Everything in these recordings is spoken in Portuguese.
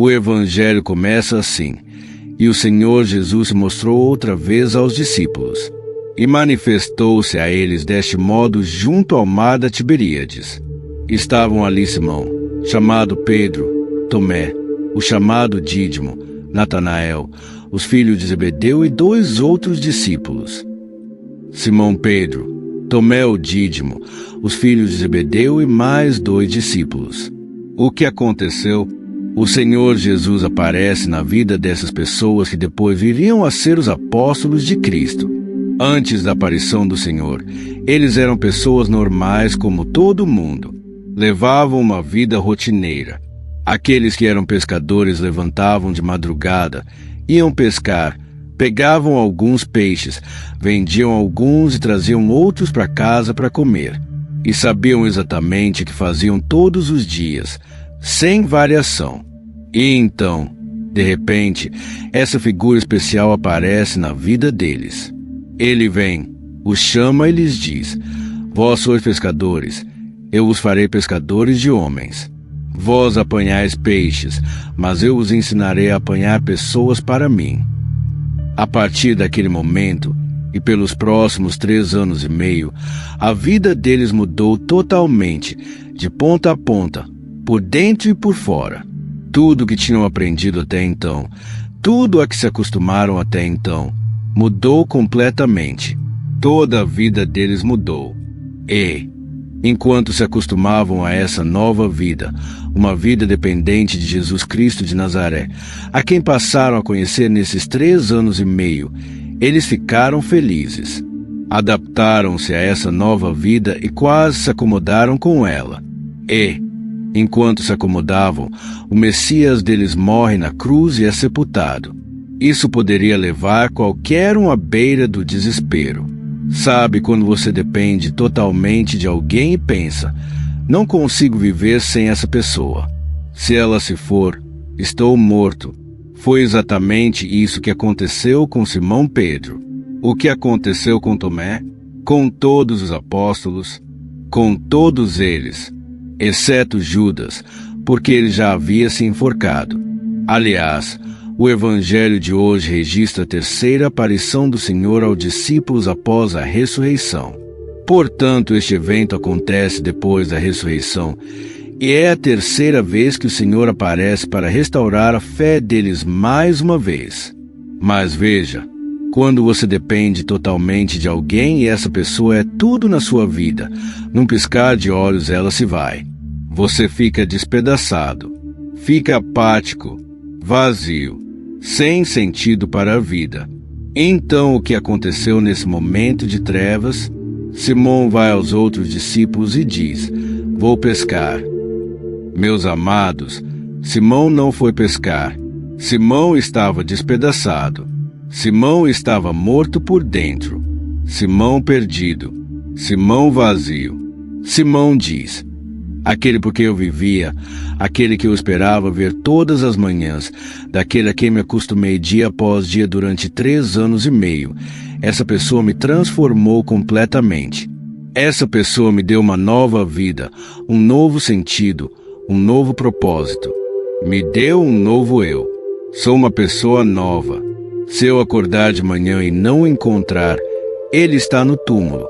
O Evangelho começa assim: E o Senhor Jesus se mostrou outra vez aos discípulos, e manifestou-se a eles deste modo junto ao mar da Tiberíades. Estavam ali Simão, chamado Pedro, Tomé, o chamado Dídimo, Natanael, os filhos de Zebedeu e 2 outros discípulos. Simão Pedro, Tomé o Dídimo, os filhos de Zebedeu e mais 2 discípulos. O que aconteceu? O Senhor Jesus aparece na vida dessas pessoas que depois viriam a ser os apóstolos de Cristo. Antes da aparição do Senhor, eles eram pessoas normais como todo mundo. Levavam uma vida rotineira. Aqueles que eram pescadores levantavam de madrugada, iam pescar, pegavam alguns peixes, vendiam alguns e traziam outros para casa para comer. E sabiam exatamente o que faziam todos os dias, sem variação. E então, de repente, essa figura especial aparece na vida deles. Ele vem, os chama e lhes diz: Vós sois pescadores, eu os farei pescadores de homens. Vós apanhais peixes, mas eu os ensinarei a apanhar pessoas para mim. A partir daquele momento, e pelos próximos 3 anos e meio, a vida deles mudou totalmente, de ponta a ponta, por dentro e por fora. Tudo o que tinham aprendido até então, tudo a que se acostumaram até então, mudou completamente. Toda a vida deles mudou. E, enquanto se acostumavam a essa nova vida, uma vida dependente de Jesus Cristo de Nazaré, a quem passaram a conhecer nesses 3 anos e meio, eles ficaram felizes. Adaptaram-se a essa nova vida e quase se acomodaram com ela. E, enquanto se acomodavam, o Messias deles morre na cruz e é sepultado. Isso poderia levar qualquer um à beira do desespero. Sabe quando você depende totalmente de alguém e pensa: não consigo viver sem essa pessoa. Se ela se for, estou morto. Foi exatamente isso que aconteceu com Simão Pedro. O que aconteceu com Tomé, com todos os apóstolos, com todos eles, exceto Judas, porque ele já havia se enforcado. Aliás, o Evangelho de hoje registra a 3ª aparição do Senhor aos discípulos após a ressurreição. Portanto, este evento acontece depois da ressurreição, e é a 3ª vez que o Senhor aparece para restaurar a fé deles mais uma vez. Mas veja, quando você depende totalmente de alguém e essa pessoa é tudo na sua vida, num piscar de olhos ela se vai. Você fica despedaçado, fica apático, vazio, sem sentido para a vida. Então, o que aconteceu nesse momento de trevas? Simão vai aos outros discípulos e diz: Vou pescar. Meus amados, Simão não foi pescar. Simão estava despedaçado. Simão estava morto por dentro. Simão perdido. Simão vazio. Simão diz: Aquele por quem eu vivia, aquele que eu esperava ver todas as manhãs, daquele a quem me acostumei dia após dia durante 3 anos e meio, essa pessoa me transformou completamente. Essa pessoa me deu uma nova vida, um novo sentido, um novo propósito. Me deu um novo eu. Sou uma pessoa nova. Se eu acordar de manhã e não o encontrar, ele está no túmulo.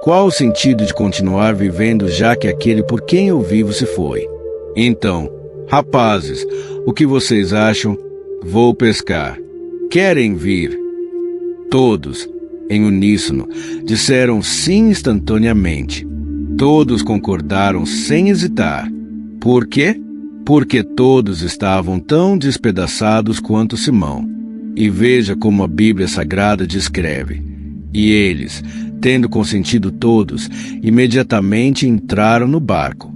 Qual o sentido de continuar vivendo já que aquele por quem eu vivo se foi? Então, rapazes, o que vocês acham? Vou pescar. Querem vir? Todos, em uníssono, disseram sim instantaneamente. Todos concordaram sem hesitar. Por quê? Porque todos estavam tão despedaçados quanto Simão. E veja como a Bíblia Sagrada descreve. E eles, tendo consentido todos, imediatamente entraram no barco.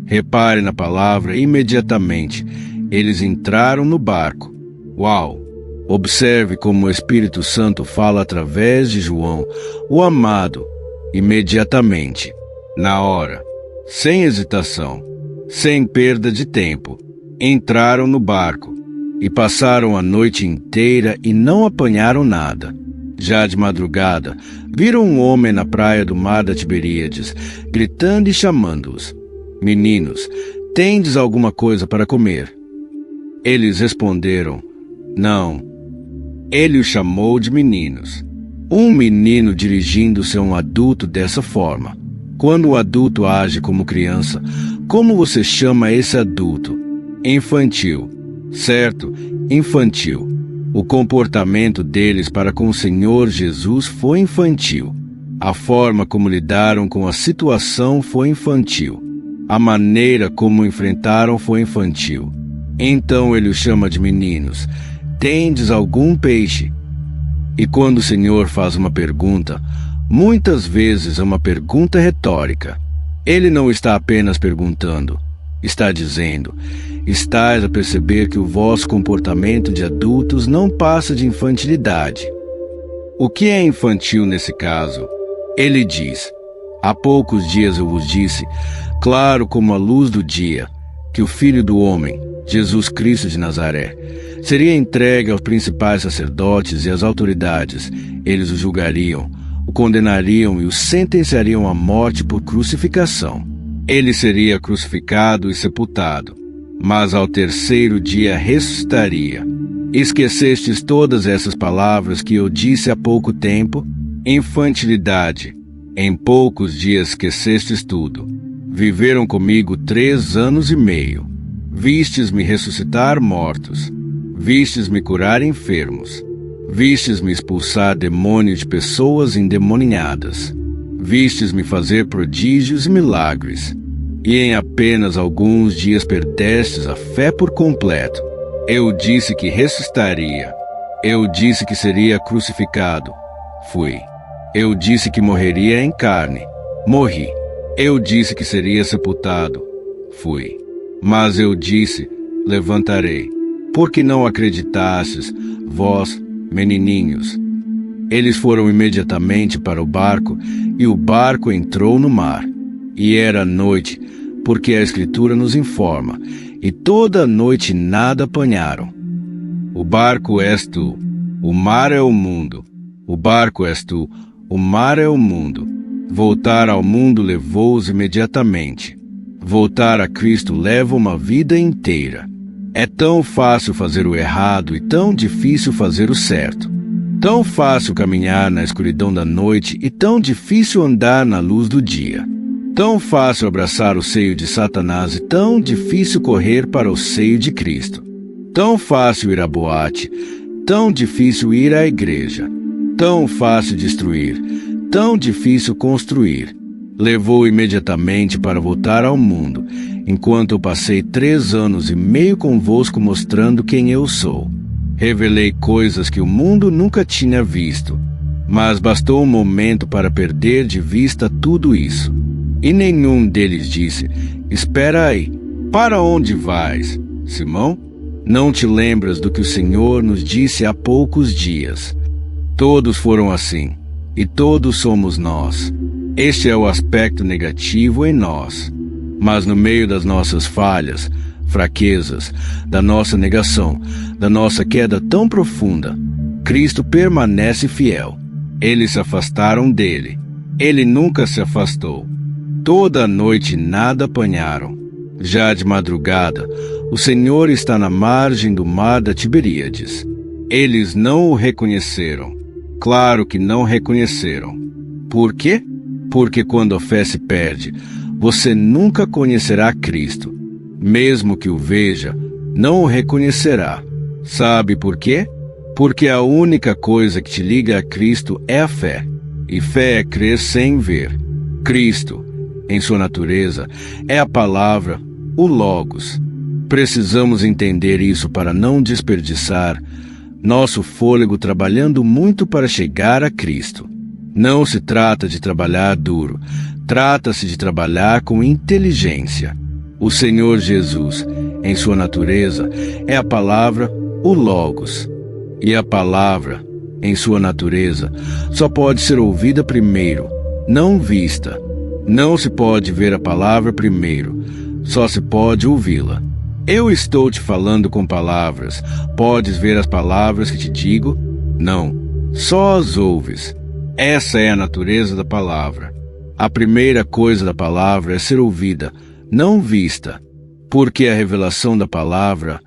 Repare na palavra imediatamente. Eles entraram no barco. Uau! Observe como o Espírito Santo fala através de João, o amado, imediatamente, na hora, sem hesitação, sem perda de tempo. Entraram no barco e passaram a noite inteira e não apanharam nada. Já de madrugada, viram um homem na praia do mar da Tiberíades, gritando e chamando-os: Meninos, tendes alguma coisa para comer? Eles responderam: não. Ele os chamou de meninos. Um menino dirigindo-se a um adulto dessa forma. Quando o adulto age como criança, como você chama esse adulto? Infantil. Certo, infantil. O comportamento deles para com o Senhor Jesus foi infantil. A forma como lidaram com a situação foi infantil. A maneira como enfrentaram foi infantil. Então ele os chama de meninos. Tendes algum peixe? E quando o Senhor faz uma pergunta, muitas vezes é uma pergunta retórica. Ele não está apenas perguntando, está dizendo: estais a perceber que o vosso comportamento de adultos não passa de infantilidade. O que é infantil nesse caso? Ele diz: há poucos dias eu vos disse, claro como a luz do dia, que o Filho do Homem, Jesus Cristo de Nazaré, seria entregue aos principais sacerdotes e às autoridades. Eles o julgariam, o condenariam e o sentenciariam à morte por crucificação. Ele seria crucificado e sepultado, mas ao terceiro dia ressuscitaria. Esquecestes todas essas palavras que eu disse há pouco tempo? Infantilidade. Em poucos dias esquecestes tudo. Viveram comigo 3 anos e meio. Vistes-me ressuscitar mortos. Vistes-me curar enfermos. Vistes-me expulsar demônios de pessoas endemoninhadas. Vistes-me fazer prodígios e milagres. E em apenas alguns dias perdestes a fé por completo. Eu disse que ressuscitaria. Eu disse que seria crucificado. Fui. Eu disse que morreria em carne. Morri. Eu disse que seria sepultado. Fui. Mas eu disse: levantarei. Porque não acreditastes, vós, menininhos? Eles foram imediatamente para o barco, e o barco entrou no mar. E era noite, porque a Escritura nos informa, e toda a noite nada apanharam. O barco és tu, o mar é o mundo. O barco és tu, o mar é o mundo. Voltar ao mundo levou-os imediatamente. Voltar a Cristo leva uma vida inteira. É tão fácil fazer o errado e tão difícil fazer o certo. Tão fácil caminhar na escuridão da noite e tão difícil andar na luz do dia. Tão fácil abraçar o seio de Satanás e tão difícil correr para o seio de Cristo. Tão fácil ir à boate, tão difícil ir à igreja. Tão fácil destruir, tão difícil construir. Levou imediatamente para voltar ao mundo, enquanto eu passei 3 anos e meio convosco mostrando quem eu sou. Revelei coisas que o mundo nunca tinha visto, mas bastou um momento para perder de vista tudo isso. E nenhum deles disse: espera aí, para onde vais, Simão? Não te lembras do que o Senhor nos disse há poucos dias? Todos foram assim, e todos somos nós. Este é o aspecto negativo em nós. Mas no meio das nossas falhas, fraquezas, da nossa negação, da nossa queda tão profunda, Cristo permanece fiel. Eles se afastaram dele. Ele nunca se afastou. Toda a noite nada apanharam. Já de madrugada, o Senhor está na margem do mar da Tiberíades. Eles não o reconheceram. Claro que não reconheceram. Por quê? Porque quando a fé se perde, você nunca conhecerá Cristo. Mesmo que o veja, não o reconhecerá. Sabe por quê? Porque a única coisa que te liga a Cristo é a fé. E fé é crer sem ver. Cristo, em sua natureza, é a palavra, o Logos. Precisamos entender isso para não desperdiçar nosso fôlego trabalhando muito para chegar a Cristo. Não se trata de trabalhar duro, trata-se de trabalhar com inteligência. O Senhor Jesus, em sua natureza, é a palavra, o Logos. E a palavra, em sua natureza, só pode ser ouvida primeiro, não vista. Não se pode ver a palavra primeiro, só se pode ouvi-la. Eu estou te falando com palavras. Podes ver as palavras que te digo? Não, só as ouves. Essa é a natureza da palavra. A primeira coisa da palavra é ser ouvida, não vista, porque a revelação da palavra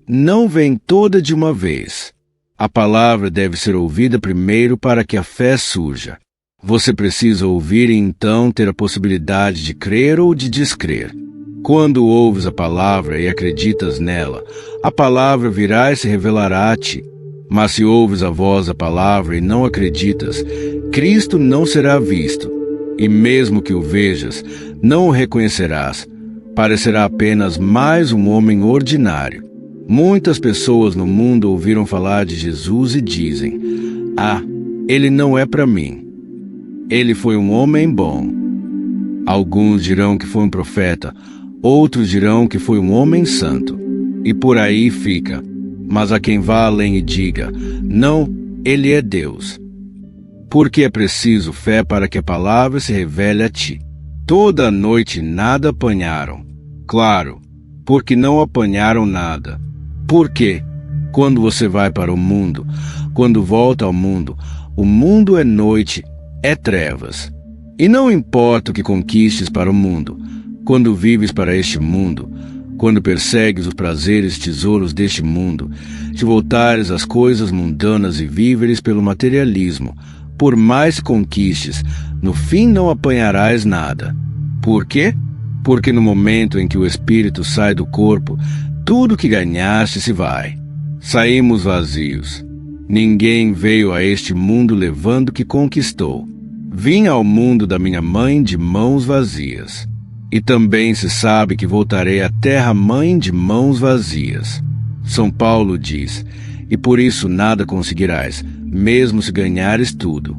não vem toda de uma vez. A palavra deve ser ouvida primeiro para que a fé surja. Você precisa ouvir e então ter a possibilidade de crer ou de descrer. Quando ouves a palavra e acreditas nela, a palavra virá e se revelará a ti. Mas se ouves a voz da palavra e não acreditas, Cristo não será visto. E mesmo que o vejas, não o reconhecerás. Parecerá apenas mais um homem ordinário. Muitas pessoas no mundo ouviram falar de Jesus e dizem: "Ah, ele não é para mim. Ele foi um homem bom." Alguns dirão que foi um profeta, outros dirão que foi um homem santo. E por aí fica. Mas há quem vá além e diga: "Não, ele é Deus." Porque é preciso fé para que a palavra se revele a ti. Toda a noite nada apanharam. Claro, porque não apanharam nada. Porque, quando você vai para o mundo, quando volta ao mundo, o mundo é noite, é trevas. E não importa o que conquistes para o mundo, quando vives para este mundo, quando persegues os prazeres e tesouros deste mundo, te voltares às coisas mundanas e víveres pelo materialismo, por mais que conquistes, no fim não apanharás nada. Por quê? Porque no momento em que o espírito sai do corpo, tudo que ganhaste se vai. Saímos vazios. Ninguém veio a este mundo levando o que conquistou. Vim ao mundo da minha mãe de mãos vazias. E também se sabe que voltarei à terra-mãe de mãos vazias. São Paulo diz: "E por isso nada conseguirás, mesmo se ganhares tudo."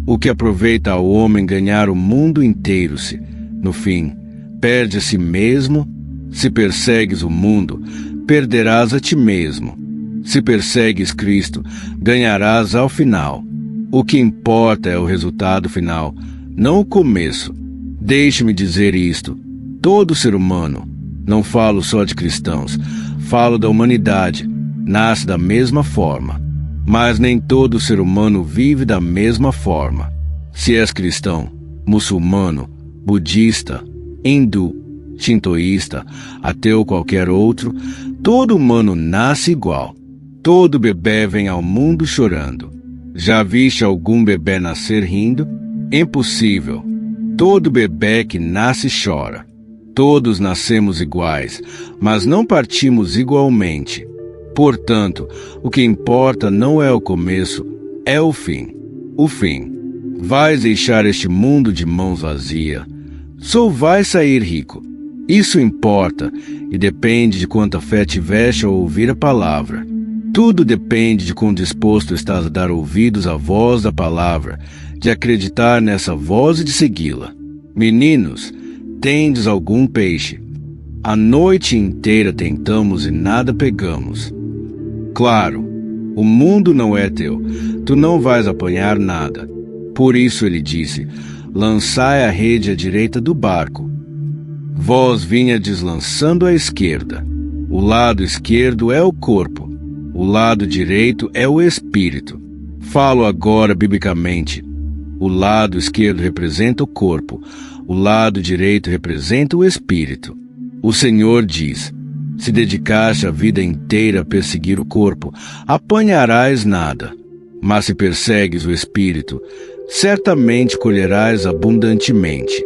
O que aproveita ao homem ganhar o mundo inteiro se, no fim, perde a si mesmo? Se persegues o mundo, perderás a ti mesmo. Se persegues Cristo, ganharás ao final. O que importa é o resultado final, não o começo. Deixe-me dizer isto: todo ser humano, não falo só de cristãos, falo da humanidade, nasce da mesma forma. Mas nem todo ser humano vive da mesma forma. Se és cristão, muçulmano, budista, hindu, shintoísta, ateu ou qualquer outro, todo humano nasce igual. Todo bebê vem ao mundo chorando. Já viste algum bebê nascer rindo? Impossível. Todo bebê que nasce chora. Todos nascemos iguais, mas não partimos igualmente. Portanto, o que importa não é o começo, é o fim. O fim. Vais deixar este mundo de mãos vazias. Só vais sair rico. Isso importa e depende de quanta fé tiveste ao ouvir a palavra. Tudo depende de quão disposto estás a dar ouvidos à voz da palavra, de acreditar nessa voz e de segui-la. Meninos, tendes algum peixe? A noite inteira tentamos e nada pegamos. Claro, o mundo não é teu, tu não vais apanhar nada. Por isso ele disse: "Lançai a rede à direita do barco." Vós vinhades lançando à esquerda. O lado esquerdo é o corpo, o lado direito é o espírito. Falo agora biblicamente. O lado esquerdo representa o corpo, o lado direito representa o espírito. O Senhor diz: "Se dedicaste a vida inteira a perseguir o corpo, apanharás nada. Mas se persegues o espírito, certamente colherás abundantemente."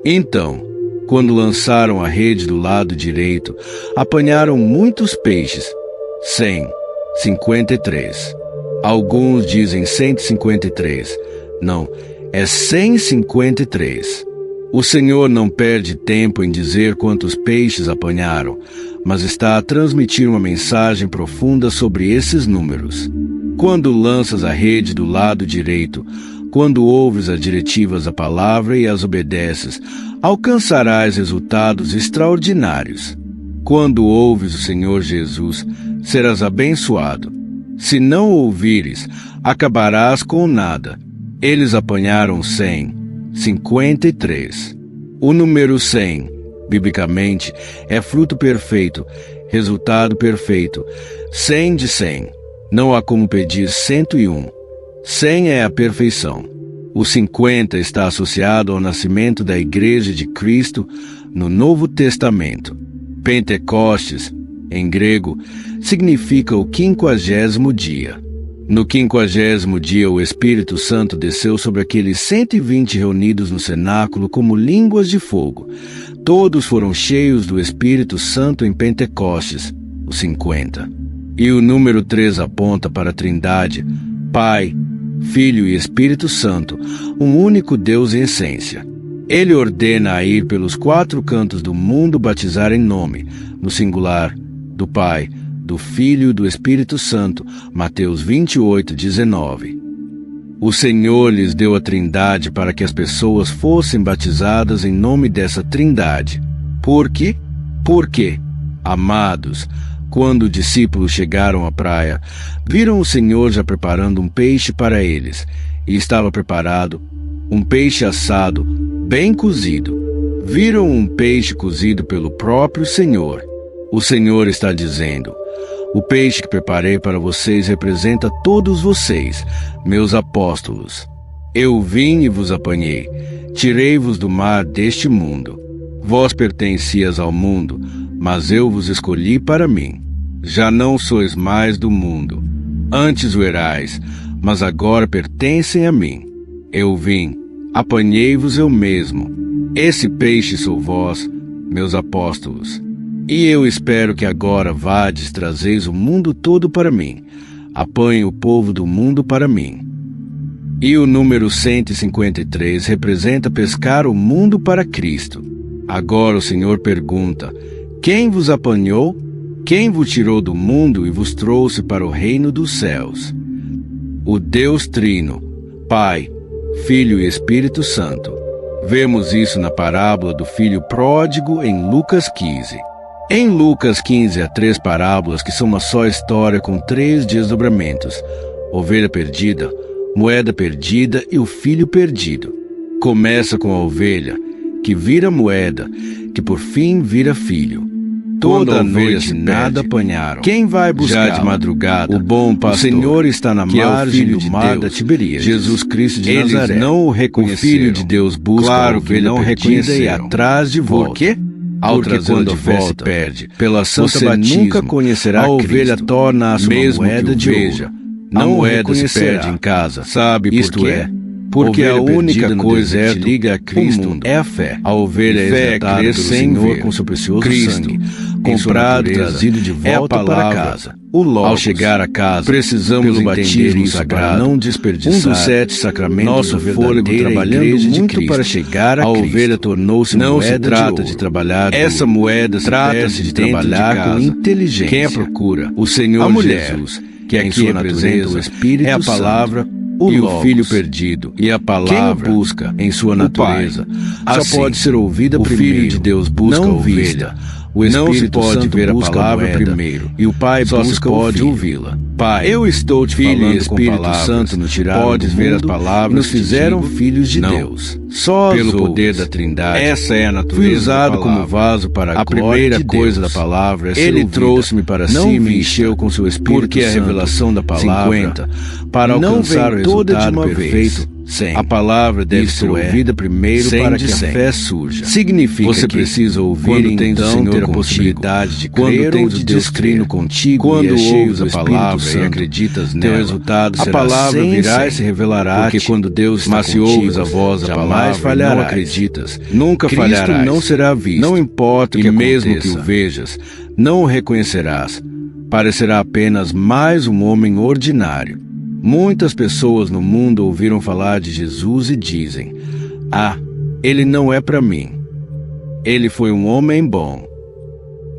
Então, quando lançaram a rede do lado direito, apanharam muitos peixes. 153. Alguns dizem 153. Não, é 153. O Senhor não perde tempo em dizer quantos peixes apanharam, mas está a transmitir uma mensagem profunda sobre esses números. Quando lanças a rede do lado direito, quando ouves as diretivas da palavra e as obedeces, alcançarás resultados extraordinários. Quando ouves o Senhor Jesus, serás abençoado. Se não ouvires, acabarás com nada. Eles apanharam 153. O número 100, biblicamente, é fruto perfeito, resultado perfeito. 100 de 100. Não há como pedir 101. 100 é a perfeição. O 50 está associado ao nascimento da Igreja de Cristo no Novo Testamento. Pentecostes, em grego, significa o 50º dia. No 50º dia, o Espírito Santo desceu sobre aqueles 120 reunidos no cenáculo como línguas de fogo. Todos foram cheios do Espírito Santo em Pentecostes, os 50. E o número 3 aponta para a Trindade, Pai, Filho e Espírito Santo, um único Deus em essência. Ele ordena a ir pelos 4 cantos do mundo batizar em nome, no singular, do Pai, do Filho e do Espírito Santo, Mateus 28:19. O Senhor lhes deu a Trindade para que as pessoas fossem batizadas em nome dessa Trindade. Por quê? Porque, amados, quando os discípulos chegaram à praia, viram o Senhor já preparando um peixe para eles, e estava preparado um peixe assado, bem cozido. Viram um peixe cozido pelo próprio Senhor. O Senhor está dizendo: o peixe que preparei para vocês representa todos vocês, meus apóstolos. Eu vim e vos apanhei, tirei-vos do mar deste mundo. Vós pertencias ao mundo, mas eu vos escolhi para mim. Já não sois mais do mundo. Antes o erais, mas agora pertencem a mim. Eu vim, apanhei-vos eu mesmo. Esse peixe sou vós, meus apóstolos. E eu espero que agora vades trazeis o mundo todo para mim. Apanhe o povo do mundo para mim. E o número 153 representa pescar o mundo para Cristo. Agora o Senhor pergunta: quem vos apanhou? Quem vos tirou do mundo e vos trouxe para o reino dos céus? O Deus Trino, Pai, Filho e Espírito Santo. Vemos isso na parábola do filho pródigo em Lucas 15. Em Lucas 15 há 3 parábolas que são uma só história com 3 desdobramentos: ovelha perdida, moeda perdida e o filho perdido. Começa com a ovelha, que vira moeda, que por fim vira filho. Toda noite nada apanharam. Quem vai buscar? Já de madrugada, o bom pastor, o Senhor está na margem do mar da Tiberíades. Jesus Cristo de Nazaré. Eles não o reconheceram. O Filho de Deus busca a ovelha perdida e atrás de volta. Por quê? Porque quando a fé se perde, pela santa batismo, nunca conhecerá a ovelha, torna-se uma moeda de ouro. Não moeda se perde em casa. Sabe por quê? Porque a única coisa que liga a Cristo é a fé. A ovelha é crer sem ver, com seu precioso sangue, comprado e trazido de volta para casa. O Logos. Ao chegar a casa, precisamos entender isso para não desperdiçar um dos 7 sacramentos, nosso fôlego trabalhando muito para chegar a Cristo. A ovelha tornou-se moeda de ouro. Não se trata de trabalhar duro. Essa moeda trata-se de trabalhar com inteligência. Quem a procura? O Senhor Jesus, que aqui representa o Espírito Santo. É a palavra e o filho perdido, e a palavra quem busca em sua natureza só pode ser ouvida primeiro. O Filho de Deus busca a ovelha. O Espírito Santo ver a palavra primeiro, e o Pai só busca pode ouvi-la. Pai, eu estou te falando e Espírito palavras, Santo nos tiraram podes do mundo, ver as palavras, nos fizeram digo, filhos de Deus. Só pelo poder da Trindade. Essa é a natureza. Fui usado como vaso para a primeira de coisa da palavra. É Ele trouxe-me para cima e me encheu com seu Espírito porque Santo. A revelação da palavra 50, para alcançar o resultado perfeito. Sim. A palavra deve ser ouvida primeiro para que a fé surja. Significa você que precisa ouvir quando tens então, o Senhor ter a possibilidade de crer, quando tens o Deus crino contigo, quando ouves a palavra e acreditas nela, teu resultado será a palavra virá e se revelará, porque quando Deus está mas contigo, se ouves a voz da palavra falharás. Não acreditas, nunca Cristo falharás. Não será visto, não importa o que mesmo aconteça. Que o vejas, não o reconhecerás. Parecerá apenas mais um homem ordinário. Muitas pessoas no mundo ouviram falar de Jesus e dizem: ah, ele não é para mim. Ele foi um homem bom.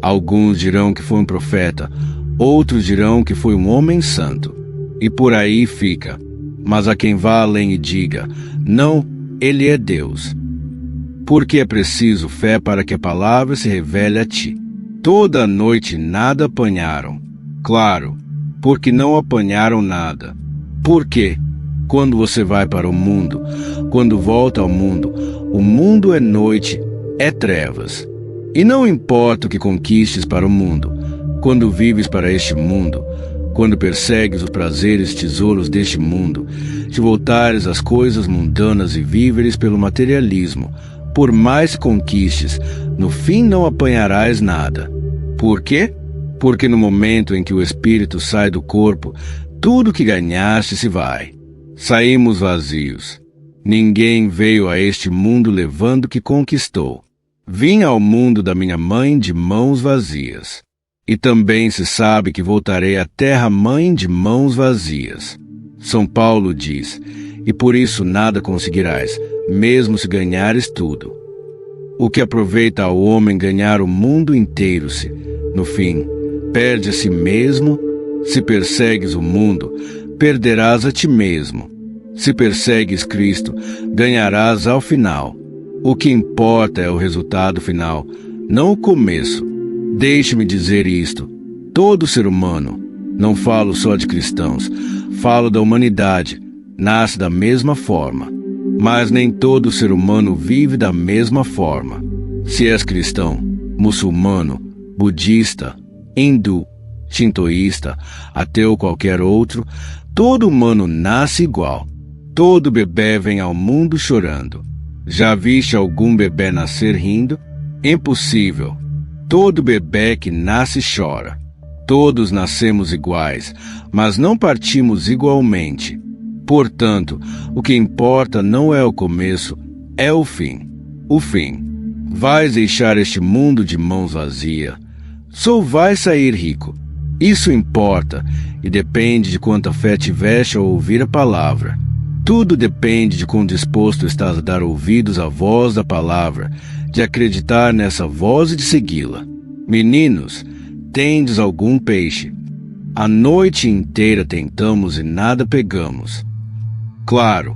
Alguns dirão que foi um profeta, outros dirão que foi um homem santo. E por aí fica. Mas há quem vá além e diga: não, ele é Deus. Porque é preciso fé para que a palavra se revele a ti. Toda noite nada apanharam. Claro, porque não apanharam nada. Porque, quando você vai para o mundo, quando volta ao mundo, o mundo é noite, é trevas. E não importa o que conquistes para o mundo, quando vives para este mundo, quando persegues os prazeres e tesouros deste mundo, te voltares às coisas mundanas e víveres pelo materialismo, por mais que conquistes, no fim não apanharás nada. Por quê? Porque no momento em que o espírito sai do corpo, tudo que ganhaste se vai. Saímos vazios. Ninguém veio a este mundo levando o que conquistou. Vim ao mundo da minha mãe de mãos vazias. E também se sabe que voltarei à terra-mãe de mãos vazias. São Paulo diz, e por isso nada conseguirás, mesmo se ganhares tudo. O que aproveita ao homem ganhar o mundo inteiro se, no fim, perde a si mesmo? Se persegues o mundo, perderás a ti mesmo. Se persegues Cristo, ganharás ao final. O que importa é o resultado final, não o começo. Deixe-me dizer isto. Todo ser humano, não falo só de cristãos, falo da humanidade, nasce da mesma forma. Mas nem todo ser humano vive da mesma forma. Se és cristão, muçulmano, budista, hindu, shintoísta, ateu ou qualquer outro, todo humano nasce igual. Todo bebê vem ao mundo chorando. Já viste algum bebê nascer rindo? Impossível. Todo bebê que nasce chora. Todos nascemos iguais, mas não partimos igualmente. Portanto, o que importa não é o começo, é o fim. O fim. Vais deixar este mundo de mãos vazias. Só vais sair rico. Isso importa, e depende de quanta fé tiveste ao ouvir a palavra. Tudo depende de quão disposto estás a dar ouvidos à voz da palavra, de acreditar nessa voz e de segui-la. Meninos, tendes algum peixe? A noite inteira tentamos e nada pegamos. Claro,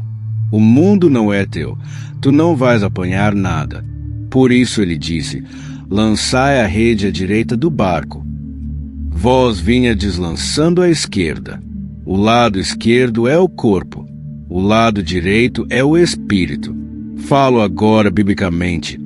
o mundo não é teu, tu não vais apanhar nada. Por isso ele disse, lançai a rede à direita do barco. Vós vinhades lançando à esquerda. O lado esquerdo é o corpo, o lado direito é o espírito. Falo agora biblicamente.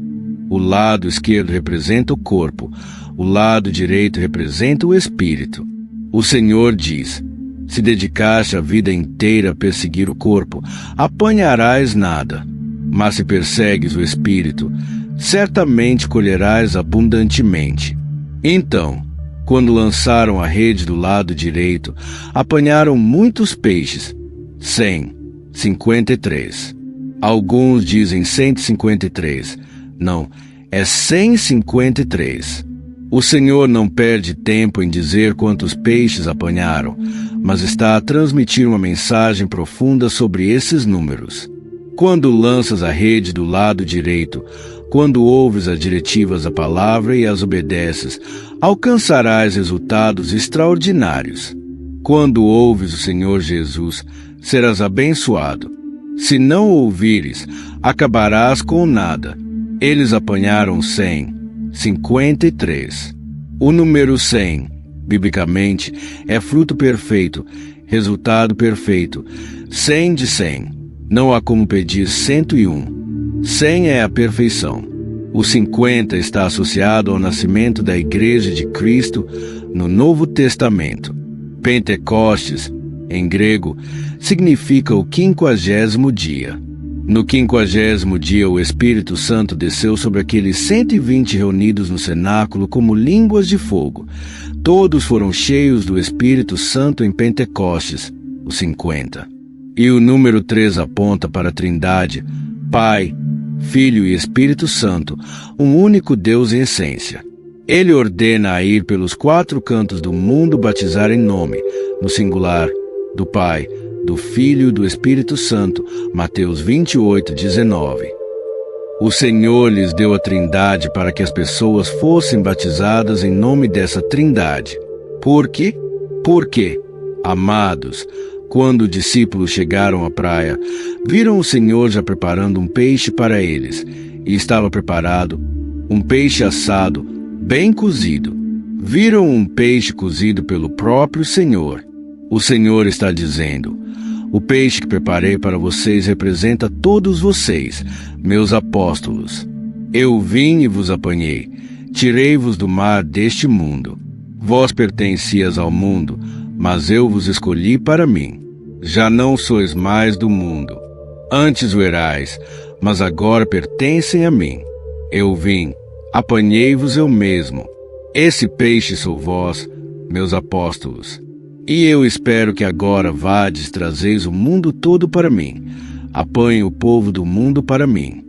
O lado esquerdo representa o corpo, o lado direito representa o espírito. O Senhor diz, se dedicaste a vida inteira a perseguir o corpo, apanharás nada. Mas se persegues o espírito, certamente colherás abundantemente. Então, quando lançaram a rede do lado direito, apanharam muitos peixes, 153. Alguns dizem 153. Não, é 153. O Senhor não perde tempo em dizer quantos peixes apanharam, mas está a transmitir uma mensagem profunda sobre esses números. Quando lanças a rede do lado direito, quando ouves as diretivas da palavra e as obedeces, alcançarás resultados extraordinários. Quando ouves o Senhor Jesus, serás abençoado. Se não ouvires, acabarás com nada. Eles apanharam 153. O número 100, biblicamente, é fruto perfeito, resultado perfeito. 100 de 100. Não há como pedir 101. 100 é a perfeição. O 50 está associado ao nascimento da Igreja de Cristo no Novo Testamento. Pentecostes, em grego, significa o 50º dia. No 50º dia, o Espírito Santo desceu sobre aqueles 120 reunidos no cenáculo como línguas de fogo. Todos foram cheios do Espírito Santo em Pentecostes, os 50. E o número 3 aponta para a Trindade, Pai, Filho e Espírito Santo, um único Deus em essência. Ele ordena a ir pelos 4 cantos do mundo batizar em nome, no singular, do Pai, do Filho e do Espírito Santo, Mateus 28:19. O Senhor lhes deu a Trindade para que as pessoas fossem batizadas em nome dessa Trindade. Por quê? Porque, amados, quando os discípulos chegaram à praia, viram o Senhor já preparando um peixe para eles, e estava preparado um peixe assado, bem cozido. Viram um peixe cozido pelo próprio Senhor. O Senhor está dizendo, o peixe que preparei para vocês representa todos vocês, meus apóstolos. Eu vim e vos apanhei, tirei-vos do mar deste mundo. Vós pertencias ao mundo, mas eu vos escolhi para mim. Já não sois mais do mundo. Antes o erais, mas agora pertencem a mim. Eu vim, apanhei-vos eu mesmo. Esse peixe sou vós, meus apóstolos. E eu espero que agora vades trazeis o mundo todo para mim. Apanhe o povo do mundo para mim.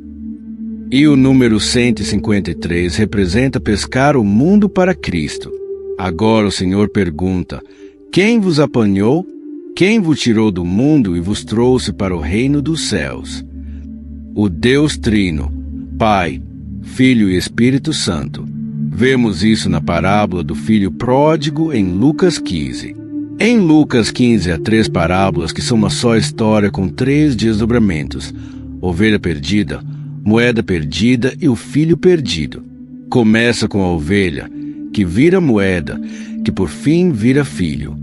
E o número 153 representa pescar o mundo para Cristo. Agora o Senhor pergunta: quem vos apanhou? Quem vos tirou do mundo e vos trouxe para o reino dos céus? O Deus Trino, Pai, Filho e Espírito Santo. Vemos isso na parábola do filho pródigo em Lucas 15. Em Lucas 15 há 3 parábolas que são uma só história com 3 desdobramentos: ovelha perdida, moeda perdida e o filho perdido. Começa com a ovelha, que vira moeda, que por fim vira filho.